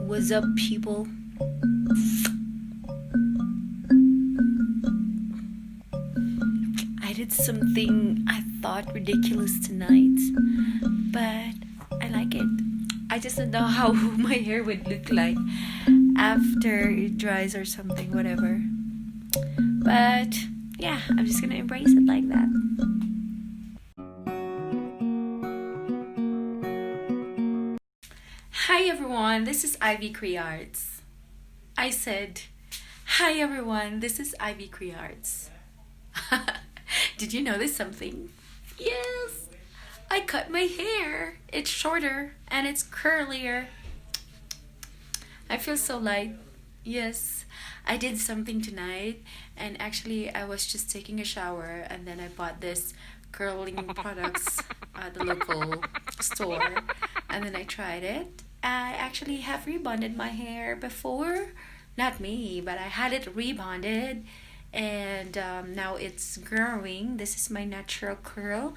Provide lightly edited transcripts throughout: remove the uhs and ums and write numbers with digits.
What's up, people? I did something I thought ridiculous tonight, but I like it. I just don't know how my hair would look like after it dries or something, whatever. But yeah, I'm just gonna embrace it like that. Hi everyone, this is Ivy Crearts. I said, hi everyone, this is Ivy Crearts. Did you notice something? Yes, I cut my hair. It's shorter and it's curlier. I feel so light. Yes, I did something tonight, and actually, I was just taking a shower, and then I bought this curling products at the local store, and then I tried it. I actually have rebonded my hair before, not me, but I had it rebonded, and now it's growing. This is my natural curl,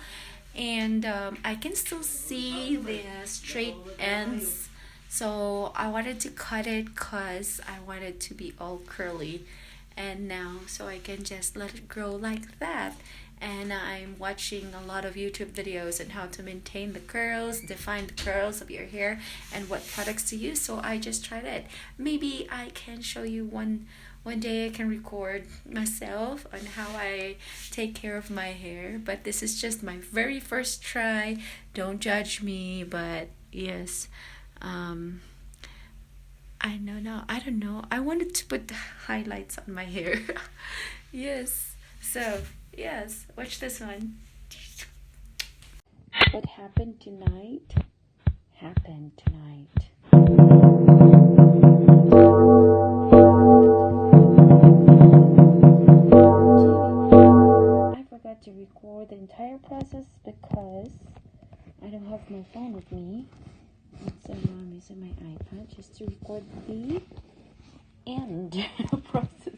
and I can still see the straight ends, so I wanted to cut it because I wanted to be all curly, and now so I can just let it grow like that. And I'm watching a lot of YouTube videos on how to maintain the curls, define the curls of your hair, and what products to use. So I just tried it. Maybe I can show you one day. I can record myself on how I take care of my hair. But this is just my very first try. Don't judge me. But yes, I know now. I don't know. I wanted to put highlights on my hair. Yes. So yes, watch this one. What happened tonight? Happened tonight. I forgot to record the entire process because I don't have my phone with me. So now I'm using my iPad just to record the end process.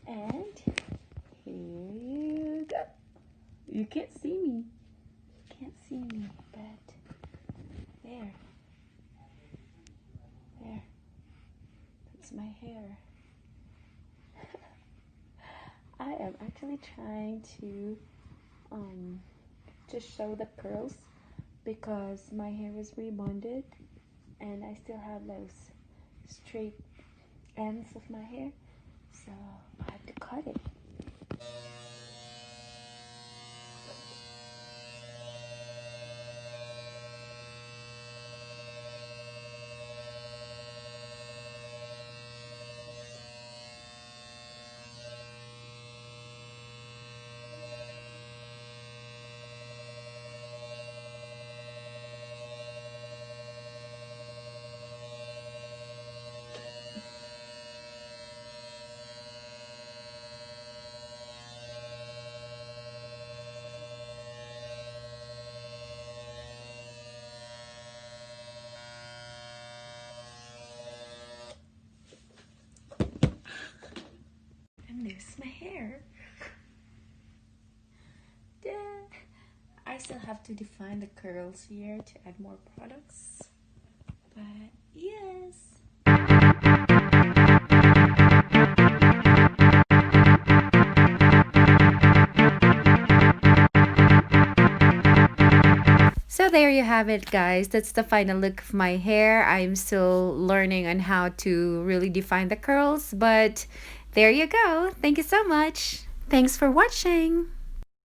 And here you go. You can't see me. Can't see me, but there. There. That's my hair. I am actually trying to show the curls because my hair was rebonded and I still have those straight ends of my hair, so I have to cut it. And there's my hair. Duh. I still have to define the curls here to add more products, but yes. So there you have it, guys. That's the final look of my hair. I'm still learning on how to really define the curls, but there you go. Thank you so much. Thanks for watching.